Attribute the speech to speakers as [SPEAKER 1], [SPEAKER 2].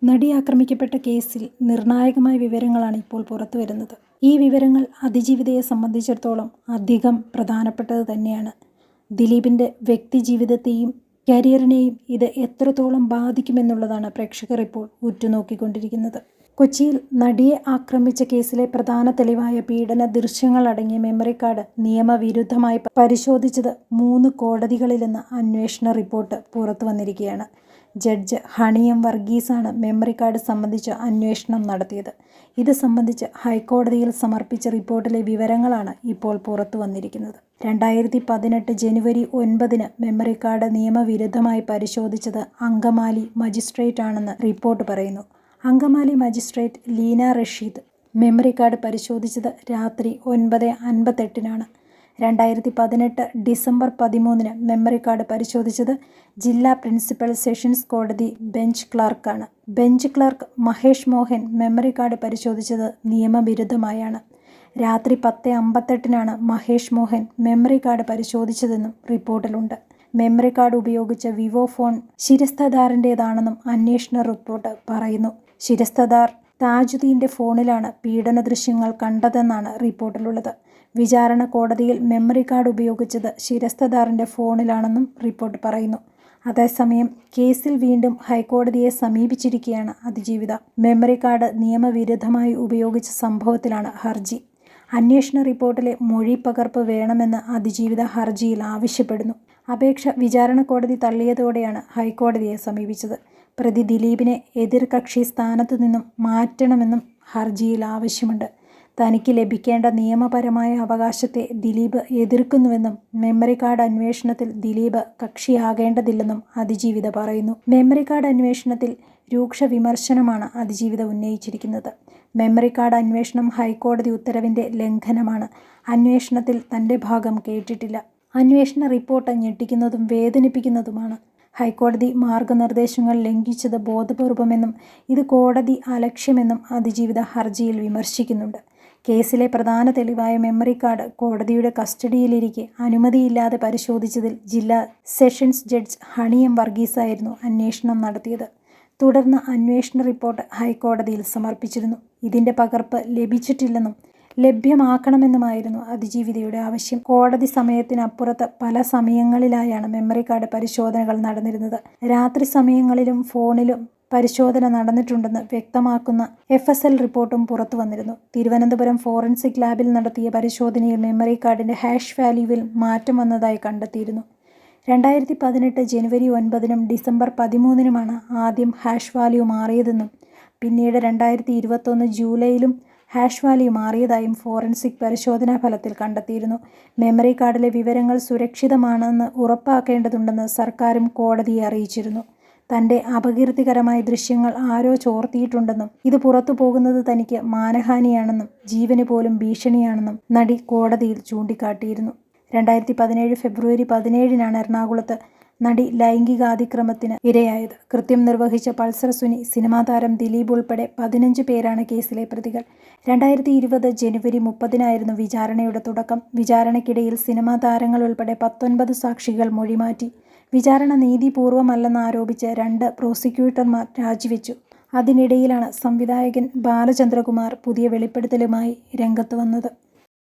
[SPEAKER 1] നടി ആക്രമിക്കപ്പെട്ട കേസിൽ നിർണായകമായ വിവരങ്ങളാണ് ഇപ്പോൾ പുറത്തുവരുന്നത്. ഈ വിവരങ്ങൾ അതിജീവിതയെ സംബന്ധിച്ചിടത്തോളം അധികം പ്രധാനപ്പെട്ടത് തന്നെയാണ്. ദിലീപിൻ്റെ വ്യക്തിജീവിതത്തെയും കരിയറിനെയും ഇത് എത്രത്തോളം ബാധിക്കുമെന്നുള്ളതാണ് പ്രേക്ഷകർ ഇപ്പോൾ ഉറ്റുനോക്കിക്കൊണ്ടിരിക്കുന്നത്. കൊച്ചിയിൽ നടിയെ ആക്രമിച്ച കേസിലെ പ്രധാന തെളിവായ പീഡന ദൃശ്യങ്ങളടങ്ങിയ മെമ്മറി കാർഡ് നിയമവിരുദ്ധമായി പരിശോധിച്ചത് 3 കോടതികളിലെന്ന് അന്വേഷണ റിപ്പോർട്ട് പുറത്തു വന്നിരിക്കുകയാണ്. ജഡ്ജ് ഹണി എം വർഗീസാണ് മെമ്മറി കാർഡ് സംബന്ധിച്ച് അന്വേഷണം നടത്തിയത്. ഇത് സംബന്ധിച്ച് ഹൈക്കോടതിയിൽ സമർപ്പിച്ച റിപ്പോർട്ടിലെ വിവരങ്ങളാണ് ഇപ്പോൾ പുറത്തു വന്നിരിക്കുന്നത്. 2018 ജനുവരി 9 മെമ്മറി കാർഡ് നിയമവിരുദ്ധമായി പരിശോധിച്ചത് അങ്കമാലി മജിസ്ട്രേറ്റ് ആണെന്ന് റിപ്പോർട്ട് പറയുന്നു. Angamaly magistrate Leena Rasheed memory card പരിശോധിച്ചത് രാത്രി 9:58 2018 ഡിസംബർ 13 മെമ്മറി കാർഡ് പരിശോധിച്ചത് ജില്ലാ പ്രിൻസിപ്പൽ സെഷൻസ് കോടതി ബെഞ്ച് ക്ലർക്കാണ്. Bench clerk Mahesh Mohan memory card പരിശോധിച്ചത് നിയമവിരുദ്ധമായാണ്. രാത്രി 10:58 മഹേഷ് മോഹൻ മെമ്മറി കാർഡ് പരിശോധിച്ചതെന്നും റിപ്പോർട്ടിലുണ്ട്. മെമ്മറി കാർഡ് ഉപയോഗിച്ച വിവോ ഫോൺ ശിരസ്തദാറിൻ്റേതാണെന്നും അന്വേഷണ റിപ്പോർട്ട് പറയുന്നു. ശിരസ്തദാർ താജുദ്ദീൻ്റെ ഫോണിലാണ് പീഡന ദൃശ്യങ്ങൾ കണ്ടതെന്നാണ് റിപ്പോർട്ടിലുള്ളത്. വിചാരണ കോടതിയിൽ മെമ്മറി കാർഡ് ഉപയോഗിച്ചത് ശിരസ്തദാറിൻ്റെ ഫോണിലാണെന്നും റിപ്പോർട്ട് പറയുന്നു. അതേസമയം കേസിൽ വീണ്ടും ഹൈക്കോടതിയെ സമീപിച്ചിരിക്കുകയാണ് അതിജീവിത. മെമ്മറി കാർഡ് നിയമവിരുദ്ധമായി ഉപയോഗിച്ച സംഭവത്തിലാണ് ഹർജി. അന്വേഷണ റിപ്പോർട്ടിലെ മൊഴി പകർപ്പ് വേണമെന്ന് അതിജീവിത ഹർജിയിൽ ആവശ്യപ്പെടുന്നു. അപേക്ഷ വിചാരണ കോടതി തള്ളിയതോടെയാണ് ഹൈക്കോടതിയെ സമീപിച്ചത്. പ്രതി ദിലീപിനെ എതിർകക്ഷി സ്ഥാനത്തു നിന്നും മാറ്റണമെന്നും ഹർജിയിൽ ആവശ്യമുണ്ട്. തനിക്ക് ലഭിക്കേണ്ട നിയമപരമായ അവകാശത്തെ ദിലീപ് എതിർക്കുന്നുവെന്നും മെമ്മറി കാർഡ് അന്വേഷണത്തിൽ ദിലീപ് കക്ഷിയാകേണ്ടതില്ലെന്നും അതിജീവിത പറയുന്നു. മെമ്മറി കാർഡ് അന്വേഷണത്തിൽ രൂക്ഷ വിമർശനമാണ് അതിജീവിത ഉന്നയിച്ചിരിക്കുന്നത്. മെമ്മറി കാർഡ് അന്വേഷണം ഹൈക്കോടതി ഉത്തരവിൻ്റെ ലംഘനമാണ്. അന്വേഷണത്തിൽ തൻ്റെ ഭാഗം കേട്ടിട്ടില്ല. അന്വേഷണ റിപ്പോർട്ട് ഞെട്ടിക്കുന്നതും വേദനിപ്പിക്കുന്നതുമാണ്. ഹൈക്കോടതി മാർഗനിർദ്ദേശങ്ങൾ ലംഘിച്ചത് ബോധപൂർവമെന്നും ഇത് കോടതി അലക്ഷ്യമെന്നും അതിജീവിത ഹർജിയിൽ വിമർശിക്കുന്നുണ്ട്. കേസിലെ പ്രധാന തെളിവായ മെമ്മറി കാർഡ് കോടതിയുടെ കസ്റ്റഡിയിലിരിക്കെ അനുമതിയില്ലാതെ പരിശോധിച്ചതിൽ ജില്ലാ സെഷൻസ് ജഡ്ജ് ഹണി എം വർഗീസായിരുന്നു അന്വേഷണം നടത്തിയത്. തുടർന്ന് അന്വേഷണ റിപ്പോർട്ട് ഹൈക്കോടതിയിൽ സമർപ്പിച്ചിരുന്നു. ഇതിൻ്റെ പകർപ്പ് ലഭിച്ചിട്ടില്ലെന്നും ലഭ്യമാക്കണമെന്നുമായിരുന്നു അതിജീവിതയുടെ ആവശ്യം. കോടതി സമയത്തിനപ്പുറത്ത് പല സമയങ്ങളിലായാണ് മെമ്മറി കാർഡ് പരിശോധനകൾ നടന്നിരുന്നത്. രാത്രി സമയങ്ങളിലും ഫോണിലും പരിശോധന നടന്നിട്ടുണ്ടെന്ന് വ്യക്തമാക്കുന്ന FSL റിപ്പോർട്ടും പുറത്തു വന്നിരുന്നു. തിരുവനന്തപുരം ഫോറൻസിക് ലാബിൽ നടത്തിയ പരിശോധനയിൽ മെമ്മറി കാർഡിൻ്റെ ഹാഷ് വാല്യൂവിൽ മാറ്റം വന്നതായി കണ്ടെത്തിയിരുന്നു. 2018 ജനുവരി 9 ഡിസംബർ 13 ആദ്യം ഹാഷ് വാല്യൂ മാറിയതെന്നും പിന്നീട് 2021 ജൂലൈയിലും ഹാഷ് വാല്യൂ മാറിയതായും ഫോറൻസിക് പരിശോധനാ ഫലത്തിൽ കണ്ടെത്തിയിരുന്നു. മെമ്മറി കാർഡിലെ വിവരങ്ങൾ സുരക്ഷിതമാണെന്ന് ഉറപ്പാക്കേണ്ടതുണ്ടെന്ന് സർക്കാരും കോടതിയെ അറിയിച്ചിരുന്നു. തൻ്റെ അപകീർത്തികരമായ ദൃശ്യങ്ങൾ ആരോ ചോർത്തിയിട്ടുണ്ടെന്നും ഇത് പുറത്തു പോകുന്നത് തനിക്ക് മാനഹാനിയാണെന്നും ജീവന് പോലും ഭീഷണിയാണെന്നും നടി കോടതിയിൽ ചൂണ്ടിക്കാട്ടിയിരുന്നു. 2017 ഫെബ്രുവരി 17 എറണാകുളത്ത് നടി ലൈംഗികാതിക്രമത്തിന് ഇരയായത്. കൃത്യം നിർവഹിച്ച പൾസർ സുനി, സിനിമാ താരം ദിലീപ് ഉൾപ്പെടെ 15 പേരാണ് കേസിലെ പ്രതികൾ. 2020 ജനുവരി 30 വിചാരണയുടെ തുടക്കം. വിചാരണയ്ക്കിടയിൽ സിനിമാ താരങ്ങൾ ഉൾപ്പെടെ 19 സാക്ഷികൾ മൊഴിമാറ്റി. വിചാരണ നീതിപൂർവമല്ലെന്നാരോപിച്ച് 2 പ്രോസിക്യൂട്ടർമാർ രാജിവെച്ചു. അതിനിടയിലാണ് സംവിധായകൻ ബാലചന്ദ്രകുമാർ പുതിയ വെളിപ്പെടുത്തലുമായി രംഗത്ത് വന്നത്.